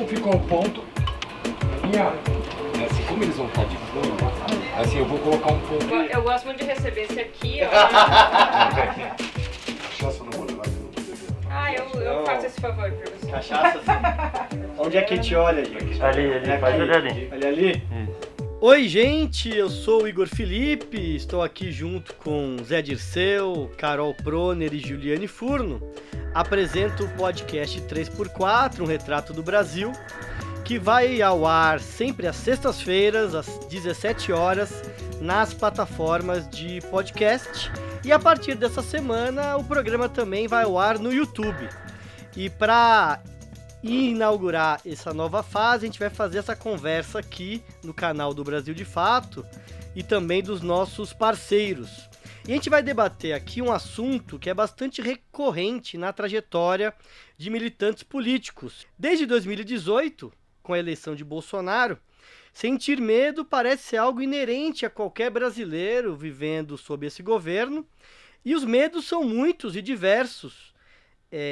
ficou o ponto. Assim, como eles vão estar de fundo, assim, eu vou colocar um ponto. Eu gosto muito de receber esse aqui, ó. Cachaça não vou levar, eu não vou beber. Eu faço esse favor pra você. Cachaça, sim. Onde é que a gente olha, gente? Ali, pode olhar ali. Olha ali. Oi, gente, eu sou o Igor Felipe, estou aqui junto com Zé Dirceu, Carol Proner e Juliane Furno. Apresento o podcast 3x4, um retrato do Brasil, que vai ao ar sempre às sextas-feiras, às 17 horas, nas plataformas de podcast. E a partir dessa semana, o programa também vai ao ar no YouTube. E para inaugurar essa nova fase, a gente vai fazer essa conversa aqui no canal do Brasil de Fato e também dos nossos parceiros. E a gente vai debater aqui um assunto que é bastante recorrente na trajetória de militantes políticos. Desde 2018, com a eleição de Bolsonaro, sentir medo parece ser algo inerente a qualquer brasileiro vivendo sob esse governo, e os medos são muitos e diversos.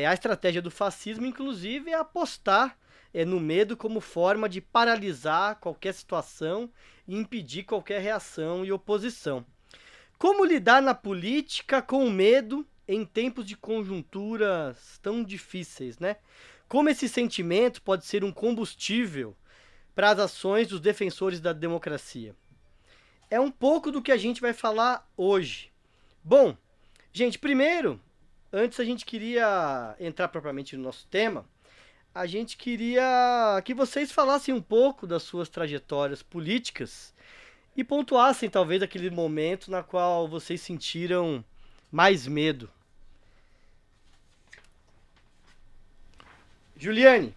A estratégia do fascismo, inclusive, é apostar no medo como forma de paralisar qualquer situação e impedir qualquer reação e oposição. Como lidar na política com o medo em tempos de conjunturas tão difíceis, né? Como esse sentimento pode ser um combustível para as ações dos defensores da democracia? É um pouco do que a gente vai falar hoje. Bom, gente, primeiro, antes a gente queria entrar propriamente no nosso tema, a gente queria que vocês falassem um pouco das suas trajetórias políticas e pontuassem talvez aquele momento na qual vocês sentiram mais medo. Juliane,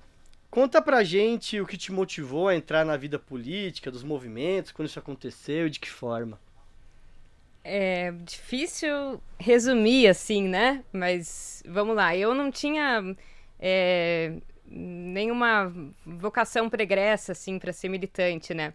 conta pra gente o que te motivou a entrar na vida política, dos movimentos, quando isso aconteceu e de que forma. É difícil resumir assim, né? Mas vamos lá, eu não tinha nenhuma vocação pregressa assim para ser militante, né?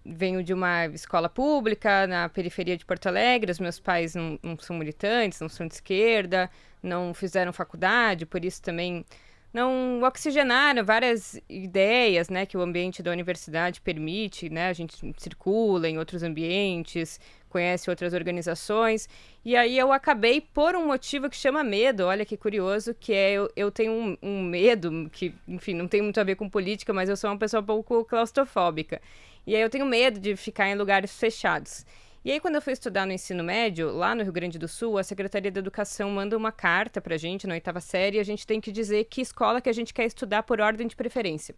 Venho de uma escola pública na periferia de Porto Alegre, os meus pais não são militantes, não são de esquerda, não fizeram faculdade, por isso também não oxigenaram várias ideias, né, que o ambiente da universidade permite, né, a gente circula em outros ambientes, conhece outras organizações, e aí eu acabei por um motivo que chama medo, olha que curioso, que é eu tenho um medo, que, enfim, não tem muito a ver com política, mas eu sou uma pessoa um pouco claustrofóbica, e aí eu tenho medo de ficar em lugares fechados. E aí, quando eu fui estudar no ensino médio, lá no Rio Grande do Sul, a Secretaria da Educação manda uma carta pra gente, na 8ª série, e a gente tem que dizer que escola que a gente quer estudar por ordem de preferência.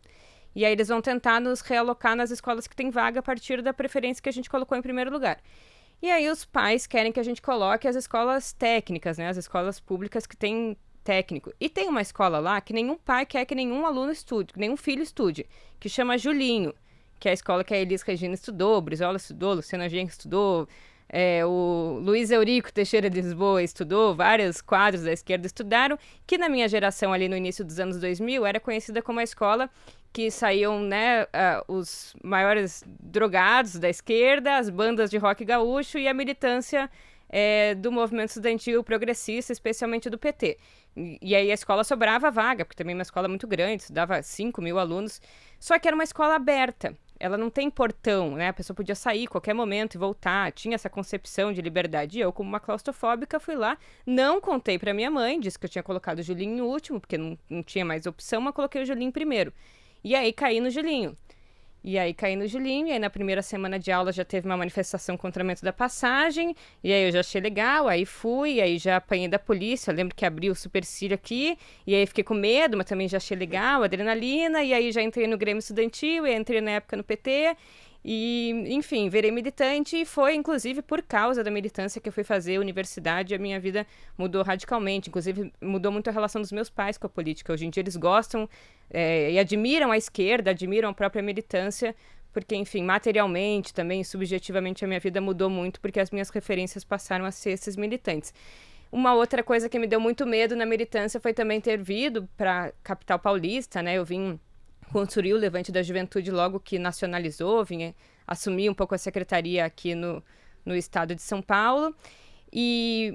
E aí eles vão tentar nos realocar nas escolas que tem vaga a partir da preferência que a gente colocou em primeiro lugar. E aí os pais querem que a gente coloque as escolas técnicas, né, as escolas públicas que têm técnico. E tem uma escola lá que nenhum pai quer que nenhum aluno estude, que nenhum filho estude, que chama Julinho, que é a escola que a Elis Regina estudou, Brizola estudou, Luciana Genro estudou, o Luiz Eurico Teixeira de Lisboa estudou, vários quadros da esquerda estudaram, que na minha geração ali no início dos anos 2000 era conhecida como a escola que saíam, né, os maiores drogados da esquerda, as bandas de rock gaúcho e a militância do movimento estudantil progressista, especialmente do PT. E aí a escola sobrava vaga, porque também é uma escola muito grande, estudava 5.000 alunos, só que era uma escola aberta. Ela não tem portão, né? A pessoa podia sair a qualquer momento e voltar. Tinha essa concepção de liberdade. E eu, como uma claustrofóbica, fui lá. Não contei pra minha mãe. Disse que eu tinha colocado o Julinho em último, porque não tinha mais opção, mas coloquei o Julinho primeiro. E aí caí no Julinho. E aí na primeira semana de aula já teve uma manifestação contra o aumento da passagem, e aí eu já achei legal, aí fui, aí já apanhei da polícia, eu lembro que abri o supercílio aqui, e aí fiquei com medo, mas também já achei legal, adrenalina, e aí já entrei no Grêmio Estudantil, e entrei na época no PT, e, enfim, virei militante, e foi, inclusive, por causa da militância que eu fui fazer universidade, a minha vida mudou radicalmente, inclusive mudou muito a relação dos meus pais com a política. Hoje em dia eles gostam e admiram a esquerda, admiram a própria militância, porque, enfim, materialmente também, subjetivamente, a minha vida mudou muito, porque as minhas referências passaram a ser esses militantes. Uma outra coisa que me deu muito medo na militância foi também ter vindo para a capital paulista, né? Eu vim construir o Levante da Juventude logo que nacionalizou, vim assumir um pouco a secretaria aqui no estado de São Paulo.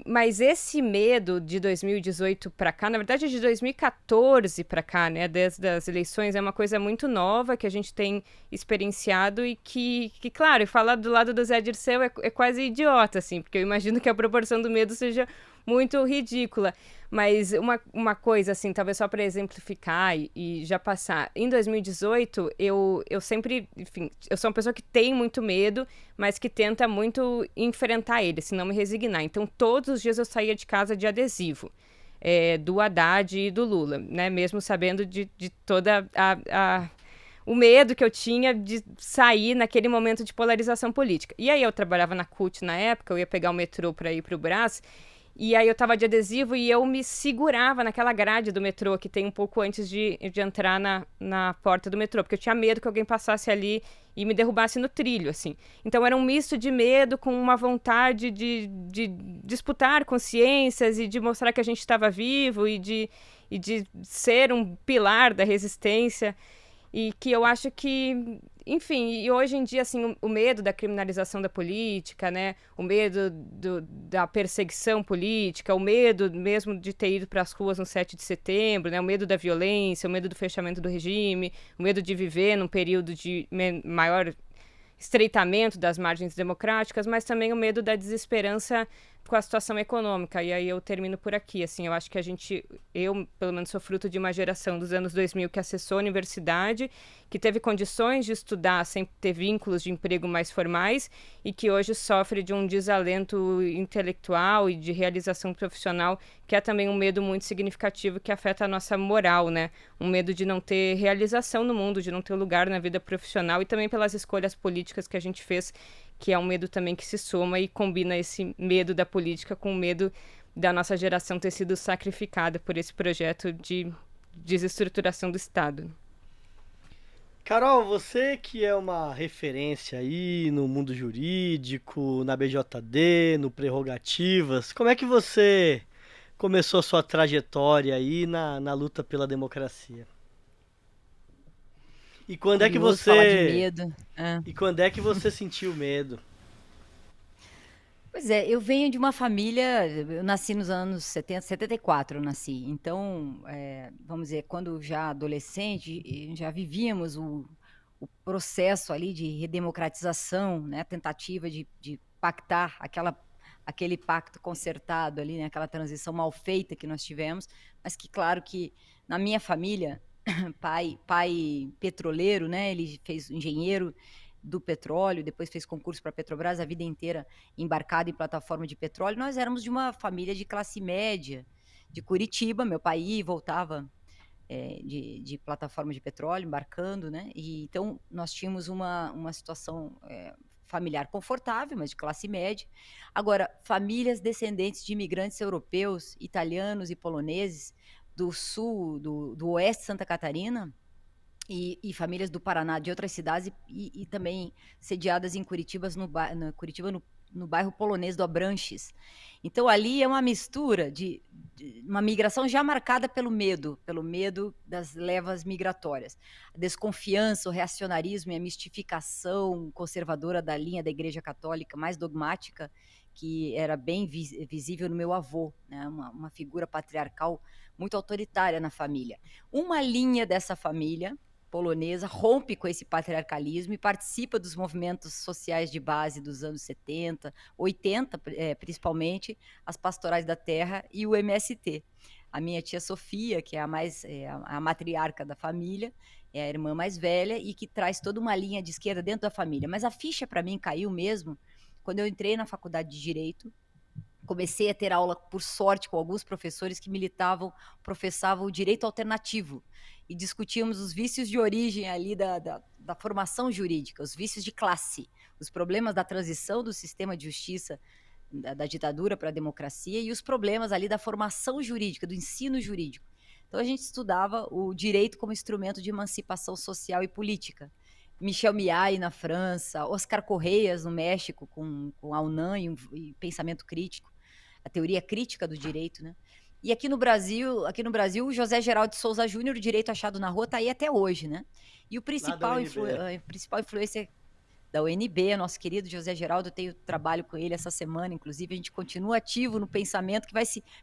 Mas esse medo de 2018 para cá, na verdade de 2014 para cá, né, desde as eleições, é uma coisa muito nova que a gente tem experienciado e que claro, falar do lado do Zé Dirceu é quase idiota, assim, porque eu imagino que a proporção do medo seja muito ridícula. Mas uma coisa, assim, talvez só para exemplificar e já passar. Em 2018, eu sempre, enfim, eu sou uma pessoa que tem muito medo, mas que tenta muito enfrentar ele, se não me resignar. Então, todos os dias eu saía de casa de adesivo, do Haddad e do Lula, né? Mesmo sabendo de toda o medo que eu tinha de sair naquele momento de polarização política. E aí eu trabalhava na CUT na época, eu ia pegar o metrô para ir para o Brás, e aí eu tava de adesivo e eu me segurava naquela grade do metrô que tem um pouco antes de entrar na porta do metrô, porque eu tinha medo que alguém passasse ali e me derrubasse no trilho, assim. Então era um misto de medo com uma vontade de disputar consciências e de mostrar que a gente estava vivo e de ser um pilar da resistência. E que eu acho que, enfim, e hoje em dia, assim, o medo da criminalização da política, né? O medo da perseguição política, o medo mesmo de ter ido para as ruas no 7 de setembro, né? O medo da violência, o medo do fechamento do regime, o medo de viver num período de maior estreitamento das margens democráticas, mas também o medo da desesperança com a situação econômica. E aí eu termino por aqui, assim, eu acho que eu pelo menos sou fruto de uma geração dos anos 2000 que acessou a universidade, que teve condições de estudar sem ter vínculos de emprego mais formais e que hoje sofre de um desalento intelectual e de realização profissional, que é também um medo muito significativo que afeta a nossa moral, né? Um medo de não ter realização no mundo, de não ter lugar na vida profissional e também pelas escolhas políticas que a gente fez, que é um medo também que se soma e combina esse medo da política com o medo da nossa geração ter sido sacrificada por esse projeto de desestruturação do Estado. Carol, você que é uma referência aí no mundo jurídico, na BJD, no Prerrogativas, como é que você começou a sua trajetória aí na luta pela democracia? E quando é que falar de você medo. E quando é que você sentiu medo? Pois é, eu venho de uma família, eu nasci nos anos 70, 74 eu nasci. Então, vamos dizer, quando já adolescente, já vivíamos o processo ali de redemocratização, né, a tentativa de pactar aquele pacto concertado ali, né, aquela transição mal feita que nós tivemos, mas que, claro que na minha família, pai petroleiro, né, ele fez engenheiro do petróleo, depois fez concurso para a Petrobras, a vida inteira embarcado em plataforma de petróleo. Nós éramos de uma família de classe média, de Curitiba, meu pai ia e voltava de plataforma de petróleo, embarcando, né? E então nós tínhamos uma situação familiar confortável, mas de classe média. Agora, famílias descendentes de imigrantes europeus, italianos e poloneses do sul, do oeste de Santa Catarina, e famílias do Paraná, de outras cidades, e também sediadas em Curitiba, no bairro polonês do Abranches. Então, ali é uma mistura de uma migração já marcada pelo medo das levas migratórias. A desconfiança, o reacionarismo e a mistificação conservadora da linha da Igreja Católica, mais dogmática, que era bem visível no meu avô, né? Uma figura patriarcal muito autoritária na família. Uma linha dessa família polonesa rompe com esse patriarcalismo e participa dos movimentos sociais de base dos anos 70, 80, principalmente as pastorais da terra e o MST. A minha tia Sofia, que é a matriarca da família, é a irmã mais velha e que traz toda uma linha de esquerda dentro da família. Mas a ficha para mim caiu mesmo quando eu entrei na faculdade de Direito. Comecei a ter aula, por sorte, com alguns professores que professavam o direito alternativo e discutíamos os vícios de origem ali da formação jurídica, os vícios de classe, os problemas da transição do sistema de justiça da ditadura para a democracia e os problemas ali da formação jurídica, do ensino jurídico. Então a gente estudava o direito como instrumento de emancipação social e política. Michel Miai na França, Oscar Correias no México com a UNAM e pensamento crítico, a teoria crítica do direito, né? E aqui no Brasil, o José Geraldo de Souza Júnior, o direito achado na rua, está aí até hoje, né? E a principal influência da UNB, nosso querido José Geraldo, eu tenho trabalho com ele essa semana, inclusive, a gente continua ativo no pensamento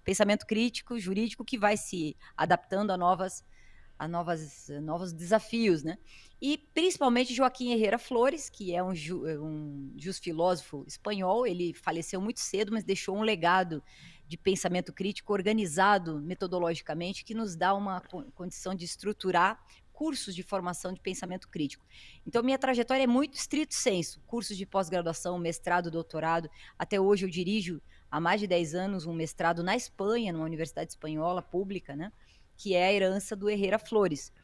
pensamento crítico, jurídico, que vai se adaptando a novos desafios, né? E principalmente Joaquim Herrera Flores, que é um filósofo espanhol, ele faleceu muito cedo, mas deixou um legado de pensamento crítico organizado metodologicamente, que nos dá uma condição de estruturar cursos de formação de pensamento crítico. Então, minha trajetória é muito estrito sensu, cursos de pós-graduação, mestrado, doutorado. Até hoje eu dirijo há mais de 10 anos um mestrado na Espanha, numa universidade espanhola pública, né? Que é a herança do Herrera Flores.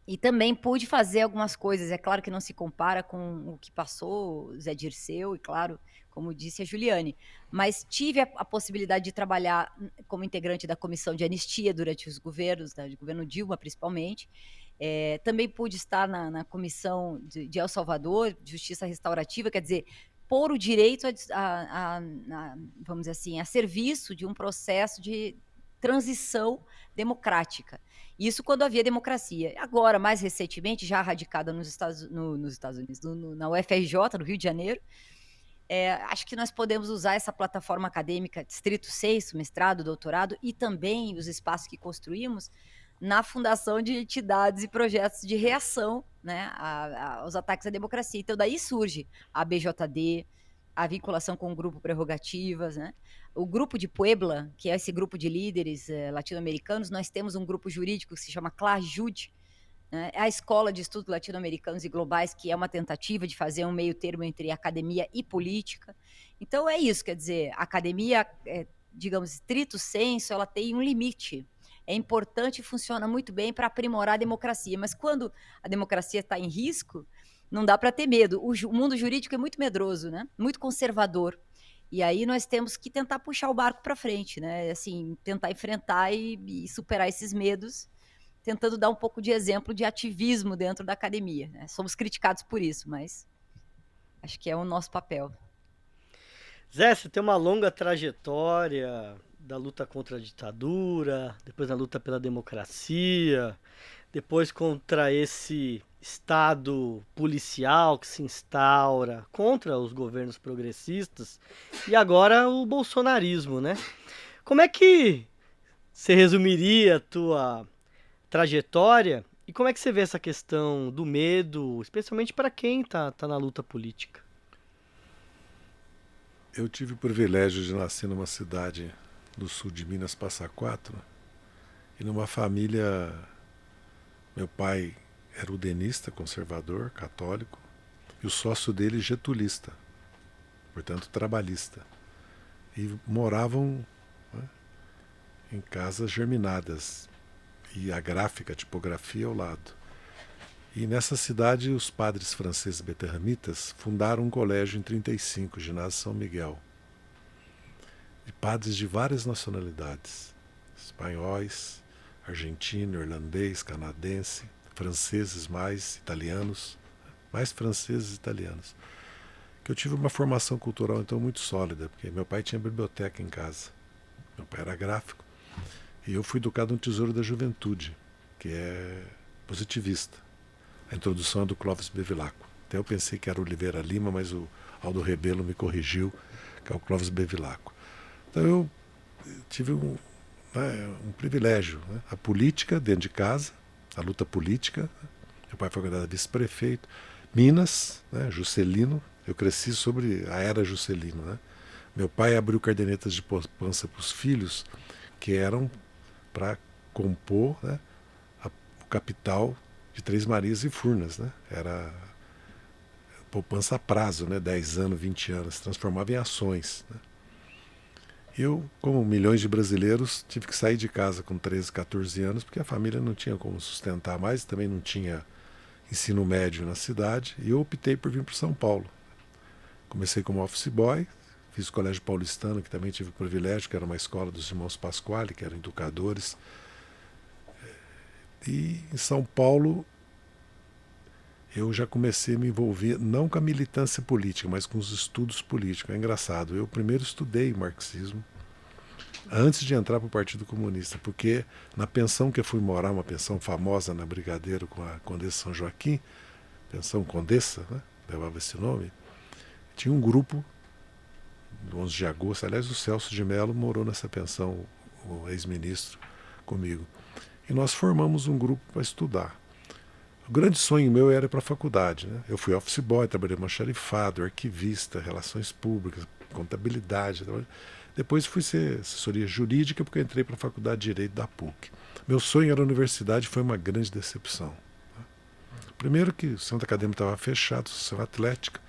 E também pude fazer algumas coisas, é claro que não se compara com o que passou Zé Dirceu e, claro, como disse a Juliane, mas tive a possibilidade de trabalhar como integrante da comissão de anistia durante os governos, do governo Dilma principalmente. Também pude estar na comissão de El Salvador, de Justiça Restaurativa, quer dizer, pôr o direito vamos dizer assim, a serviço de um processo de transição democrática. Isso quando havia democracia. Agora, mais recentemente, já radicada nos Estados Unidos, na UFRJ, no Rio de Janeiro, acho que nós podemos usar essa plataforma acadêmica stricto sensu, mestrado, doutorado, e também os espaços que construímos na fundação de entidades e projetos de reação, né, aos ataques à democracia. Então, daí surge a BJD, a vinculação com o Grupo Prerrogativas, né? O Grupo de Puebla, que é esse grupo de líderes latino-americanos, nós temos um grupo jurídico que se chama CLAJUD, né? É a Escola de Estudos Latino-Americanos e Globais, que é uma tentativa de fazer um meio termo entre academia e política. Então, é isso, quer dizer, a academia, digamos, stricto sensu, ela tem um limite. É importante e funciona muito bem para aprimorar a democracia, mas quando a democracia está em risco, não dá para ter medo. O mundo jurídico é muito medroso, né? Muito conservador. E aí nós temos que tentar puxar o barco para frente, né? Assim, tentar enfrentar e superar esses medos, tentando dar um pouco de exemplo de ativismo dentro da academia, né? Somos criticados por isso, mas acho que é o nosso papel. Zé, você tem uma longa trajetória da luta contra a ditadura, depois da luta pela democracia, depois contra esse Estado policial que se instaura contra os governos progressistas e agora o bolsonarismo, né? Como é que você resumiria a tua trajetória e como é que você vê essa questão do medo, especialmente para quem tá na luta política? Eu tive o privilégio de nascer numa cidade do sul de Minas, Passa Quatro, e numa família. Meu pai era udenista, conservador, católico, e o sócio dele getulista, portanto trabalhista. E moravam, né, em casas germinadas, e a gráfica, a tipografia ao lado. E nessa cidade os padres franceses beterramitas fundaram um colégio em 35, Ginásio São Miguel. De padres de várias nacionalidades, espanhóis, argentino, irlandês, canadense, franceses mais, italianos, mais franceses e italianos. Que eu tive uma formação cultural então muito sólida, porque meu pai tinha biblioteca em casa. Meu pai era gráfico. E eu fui educado no Tesouro da Juventude, que é positivista. A introdução é do Clóvis Bevilacqua. Até eu pensei que era o Oliveira Lima, mas o Aldo Rebelo me corrigiu, que é o Clóvis Bevilacqua. Então eu tive um privilégio, né? A política dentro de casa, a luta política. Meu pai foi candidato a vice-prefeito. Minas, né? Juscelino. Eu cresci sobre a era Juscelino, né? Meu pai abriu cadernetas de poupança para os filhos, que eram para compor, né, o capital de Três Marias e Furnas, né? Era poupança a prazo, né? 10 anos, 20 anos, se transformava em ações, né? Eu, como milhões de brasileiros, tive que sair de casa com 13, 14 anos, porque a família não tinha como sustentar mais, também não tinha ensino médio na cidade, e eu optei por vir para São Paulo. Comecei como office boy, fiz o Colégio Paulistano, que também tive o privilégio, que era uma escola dos irmãos Pasquale, que eram educadores. E em São Paulo eu já comecei a me envolver, não com a militância política, mas com os estudos políticos. É engraçado, eu primeiro estudei marxismo antes de entrar para o Partido Comunista, porque na pensão que eu fui morar, uma pensão famosa na Brigadeiro com a Condessa São Joaquim, pensão Condessa, né, levava esse nome, tinha um grupo, do 11 de agosto, aliás, o Celso de Mello morou nessa pensão, o ex-ministro, comigo. E nós formamos um grupo para estudar. O grande sonho meu era ir para a faculdade, né? Eu fui office boy, trabalhei almoxarifado, arquivista, relações públicas, contabilidade. Depois fui ser assessoria jurídica porque eu entrei para a faculdade de Direito da PUC. Meu sonho era a universidade, foi uma grande decepção. Primeiro que o centro acadêmico estava fechado, associação atlética,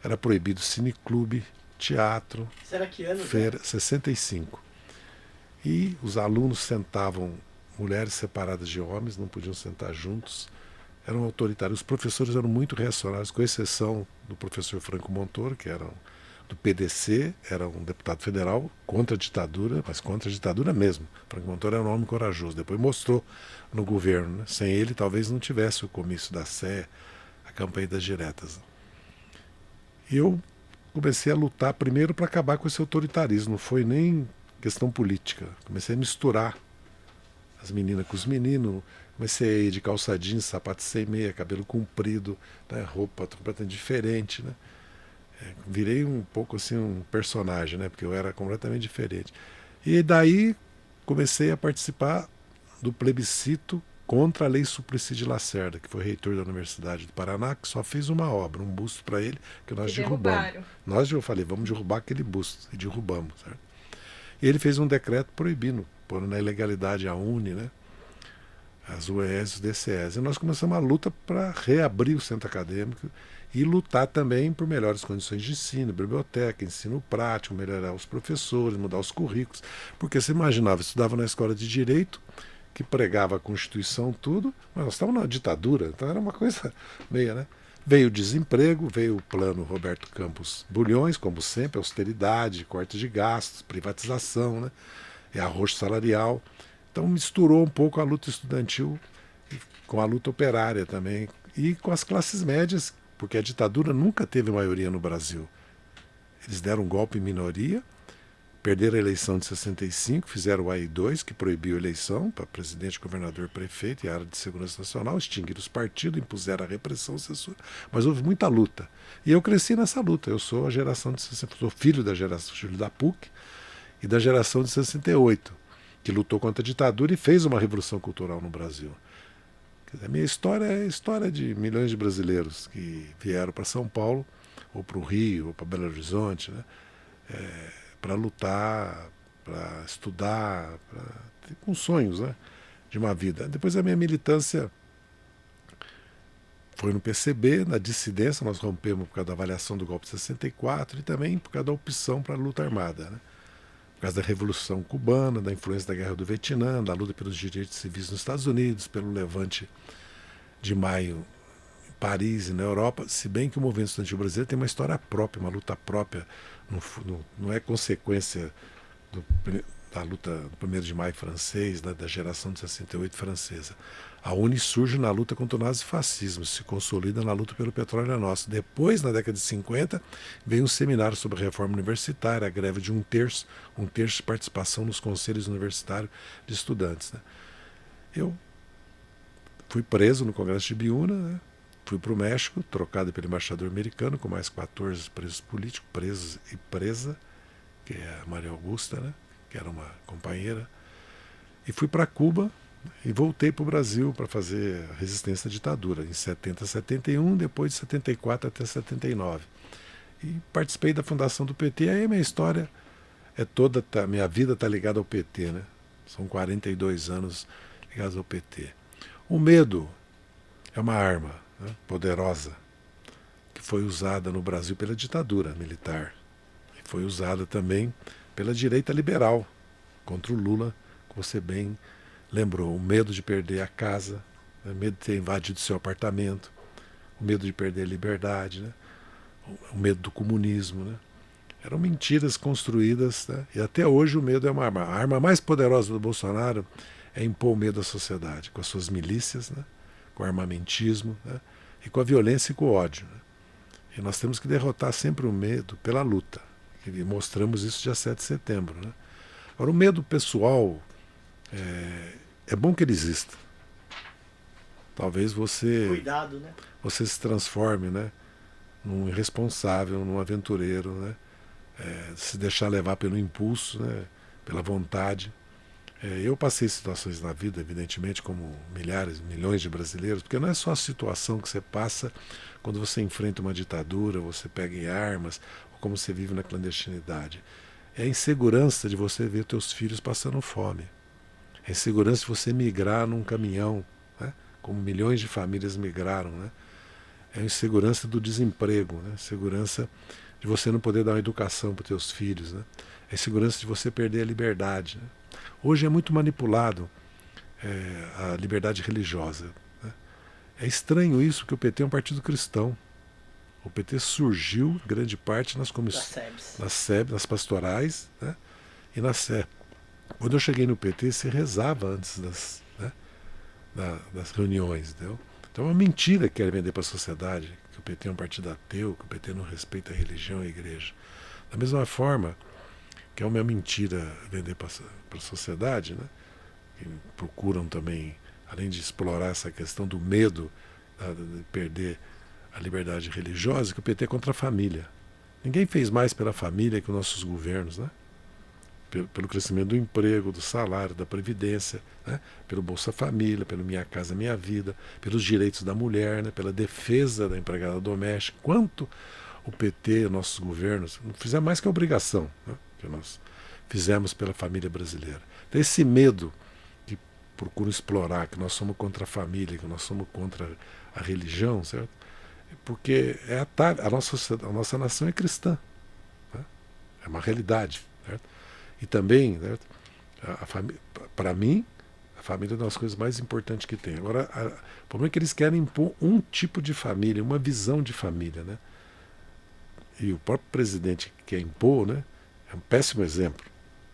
era proibido cineclube, teatro, Será que ano? feira, 65. E os alunos sentavam, mulheres separadas de homens, não podiam sentar juntos, eram autoritários. Os professores eram muito reacionários, com exceção do professor Franco Montoro, que era do PDC, era um deputado federal contra a ditadura, mas contra a ditadura mesmo. Franco Montoro era um homem corajoso, depois mostrou no governo, né? Sem ele talvez não tivesse o comício da Sé, a campanha das diretas. E eu comecei a lutar primeiro para acabar com esse autoritarismo, não foi nem questão política. Comecei a misturar as meninas com os meninos, comecei a ir de calça jeans, sapato sem meia, cabelo comprido, né, roupa completamente diferente, né? Virei um pouco assim um personagem, né, porque eu era completamente diferente. E daí comecei a participar do plebiscito contra a Lei Suplicy de Lacerda, que foi reitor da Universidade do Paraná, que só fez uma obra, um busto para ele, que nós derrubamos. Eu falei, vamos derrubar aquele busto, e derrubamos, certo? E ele fez um decreto proibindo, pondo na ilegalidade a UNE, né, as UES e os DCEs. E nós começamos a luta para reabrir o centro acadêmico e lutar também por melhores condições de ensino, biblioteca, ensino prático, melhorar os professores, mudar os currículos. Porque você imaginava, estudava na escola de Direito, que pregava a Constituição, tudo, mas nós estávamos na ditadura, então era uma coisa meia, né? Veio o desemprego, veio o plano Roberto Campos Bulhões, como sempre, austeridade, corte de gastos, privatização, né? E arroxo salarial. Então misturou um pouco a luta estudantil com a luta operária também, e com as classes médias, porque a ditadura nunca teve maioria no Brasil. Eles deram um golpe em minoria, perderam a eleição de 65, fizeram o AI-2, que proibiu a eleição para presidente, governador, prefeito e área de segurança nacional, extinguiram os partidos, impuseram a repressão, censura, mas houve muita luta. E eu cresci nessa luta, eu sou a geração de 60, sou filho da geração, filho da PUC e da geração de 68, que lutou contra a ditadura e fez uma revolução cultural no Brasil. A minha história é a história de milhões de brasileiros que vieram para São Paulo, ou para o Rio, ou para Belo Horizonte, né? Para lutar, para estudar, com sonhos, né, de uma vida. Depois a minha militância foi no PCB, na dissidência, nós rompemos por causa da avaliação do golpe de 64 e também por causa da opção para a luta armada, né? Por causa da Revolução Cubana, da influência da Guerra do Vietnã, da luta pelos direitos civis nos Estados Unidos, pelo levante de maio em Paris e na Europa, se bem que o movimento estudantil brasileiro tem uma história própria, uma luta própria, não é consequência da luta do 1º de maio francês, da geração de 68 francesa. A UNE surge na luta contra o nazifascismo, se consolida na luta pelo petróleo nosso. Depois, na década de 50, veio um seminário sobre a reforma universitária, a greve de um terço de participação nos conselhos universitários de estudantes, né? Eu fui preso no Congresso de Biúna, né? Fui para o México, trocado pelo embaixador americano, com mais 14 presos políticos, presos e presa, que é a Maria Augusta, né? Que era uma companheira. E fui para Cuba e voltei para o Brasil para fazer a resistência à ditadura, em 70, 71, depois de 74 até 79. E participei da fundação do PT, aí a minha história é toda, minha vida está ligada ao PT, né? São 42 anos ligados ao PT. O medo é uma arma, né, poderosa, que foi usada no Brasil pela ditadura militar. E foi usada também pela direita liberal, contra o Lula, que você bem lembrou. O medo de perder a casa, né, o medo de ter invadido seu apartamento, o medo de perder a liberdade, né, o medo do comunismo, né. Eram mentiras construídas, né, e até hoje o medo é uma arma. A arma mais poderosa do Bolsonaro é impor o medo à sociedade, com as suas milícias, né, com o armamentismo, né, e com a violência e com o ódio, né. E nós temos que derrotar sempre o medo pela luta. E mostramos isso dia 7 de setembro. Né. Agora, o medo pessoal é bom que ele exista. Talvez você Cuidado, né? se transforme, né, num irresponsável, num aventureiro, né? Se deixar levar pelo impulso, né? Pela vontade. Eu passei situações na vida, evidentemente, como milhares, milhões de brasileiros, porque não é só a situação que você passa quando você enfrenta uma ditadura, você pega em armas, ou como você vive na clandestinidade. É a insegurança de você ver teus filhos passando fome. É a insegurança de você migrar num caminhão, né? Como milhões de famílias migraram, né? É a insegurança do desemprego, né? Segurança de você não poder dar uma educação para os teus filhos, né? É a insegurança de você perder a liberdade, né? Hoje é muito manipulado a liberdade religiosa, né? É estranho isso, porque o PT é um partido cristão. O PT surgiu, em grande parte, nas comissões, nas pastorais, né? E na Sé. Quando eu cheguei no PT, se rezava antes das reuniões, entendeu? Então é uma mentira que querem vender para a sociedade, que o PT é um partido ateu, que o PT não respeita a religião e a igreja. Da mesma forma que é uma mentira vender para a sociedade, né? Que procuram também, além de explorar essa questão do medo de perder a liberdade religiosa, que o PT é contra a família. Ninguém fez mais pela família que os nossos governos, né? Pelo crescimento do emprego, do salário, da previdência, né? Pelo Bolsa Família, pelo Minha Casa Minha Vida, pelos direitos da mulher, né? Pela defesa da empregada doméstica. Quanto o PT, nossos governos, não fizeram mais que a obrigação, né? Que nós fizemos pela família brasileira. Então esse medo que procuram explorar, que nós somos contra a família, que nós somos contra a religião, certo? Porque a nossa nação é cristã, né? É uma realidade, certo? E também, certo? Para mim, a família é uma das coisas mais importantes que tem. Agora, o problema é que eles querem impor um tipo de família, uma visão de família, né? E o próprio presidente que quer impor, né, é um péssimo exemplo.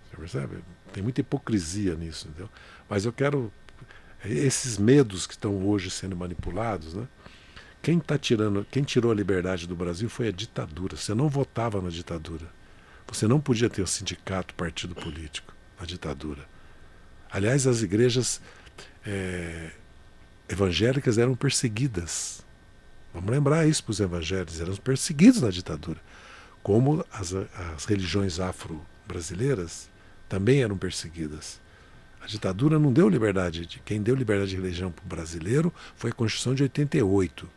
Você percebe? Tem muita hipocrisia nisso, entendeu? Mas eu quero... Esses medos que estão hoje sendo manipulados, né? Quem tirou a liberdade do Brasil foi a ditadura. Você não votava na ditadura. Você não podia ter o sindicato, partido político na ditadura. Aliás, as igrejas evangélicas eram perseguidas. Vamos lembrar isso para os evangélicos. Eram perseguidos na ditadura. Como as religiões afro-brasileiras também eram perseguidas. A ditadura não deu liberdade. Quem deu liberdade de religião para o brasileiro foi a Constituição de 88.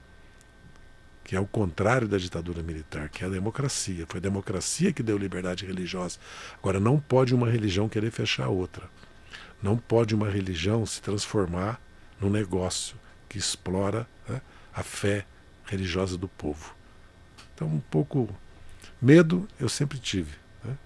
Que é o contrário da ditadura militar, que é a democracia. Foi a democracia que deu liberdade religiosa. Agora, não pode uma religião querer fechar a outra. Não pode uma religião se transformar num negócio que explora, né, a fé religiosa do povo. Então, um pouco... Medo eu sempre tive, né?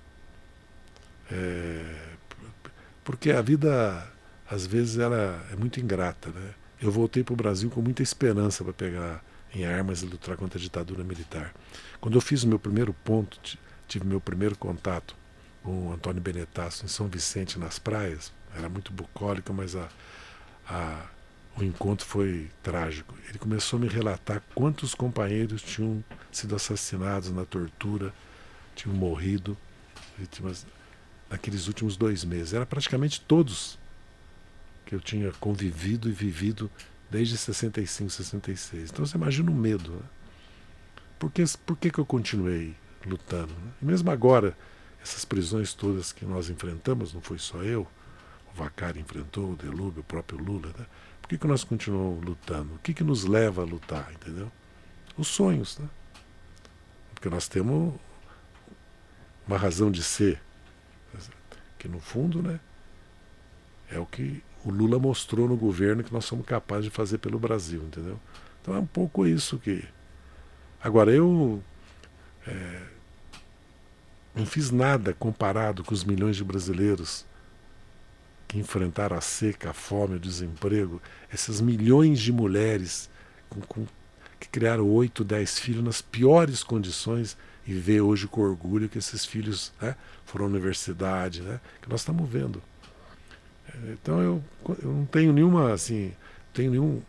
Porque a vida, às vezes, ela é muito ingrata, né? Eu voltei para o Brasil com muita esperança para pegar em armas e lutar contra a ditadura militar. Quando eu fiz o meu primeiro ponto, tive meu primeiro contato com o Antônio Benetasso em São Vicente, nas praias, era muito bucólico, mas o encontro foi trágico. Ele começou a me relatar quantos companheiros tinham sido assassinados na tortura, tinham morrido, vítimas, naqueles últimos 2 meses. Era praticamente todos que eu tinha convivido e vivido desde 65, 66. Então você imagina o medo, né? Por que eu continuei lutando, né? E mesmo agora, essas prisões todas que nós enfrentamos, não foi só eu, o Vacari enfrentou, o Delúbio, o próprio Lula, né? Por que nós continuamos lutando? O que nos leva a lutar, entendeu? Os sonhos, né? Porque nós temos uma razão de ser, que no fundo, né, é o que o Lula mostrou no governo que nós somos capazes de fazer pelo Brasil, entendeu? Então é um pouco isso que... Agora, eu não fiz nada comparado com os milhões de brasileiros que enfrentaram a seca, a fome, o desemprego, essas milhões de mulheres que criaram 8, 10 filhos nas piores condições e ver hoje com orgulho que esses filhos, né, foram à universidade, né, que nós estamos vendo. Então eu não tenho nenhum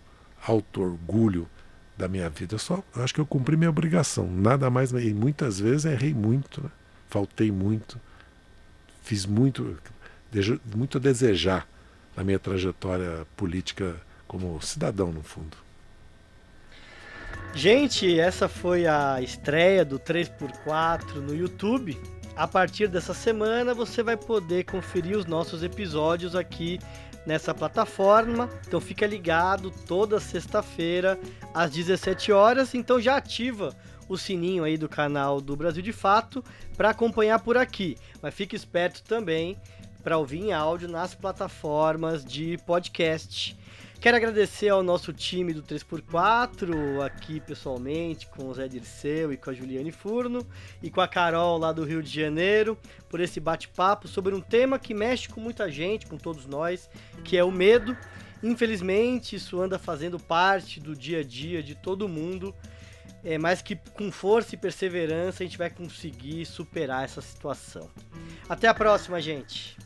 auto-orgulho da minha vida. Eu acho que eu cumpri minha obrigação, nada mais, e muitas vezes errei muito, né, faltei muito, fiz muito a desejar na minha trajetória política como cidadão, no fundo. Gente, essa foi a estreia do 3x4 no YouTube. A partir dessa semana você vai poder conferir os nossos episódios aqui nessa plataforma. Então fica ligado toda sexta-feira às 17 horas. Então já ativa o sininho aí do canal do Brasil de Fato para acompanhar por aqui. Mas fique esperto também para ouvir em áudio nas plataformas de podcast. Quero agradecer ao nosso time do 3x4, aqui pessoalmente, com o Zé Dirceu e com a Juliane Furno, e com a Carol lá do Rio de Janeiro, por esse bate-papo sobre um tema que mexe com muita gente, com todos nós, que é o medo. Infelizmente, isso anda fazendo parte do dia a dia de todo mundo, mas que com força e perseverança a gente vai conseguir superar essa situação. Até a próxima, gente!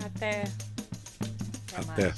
Até. Até.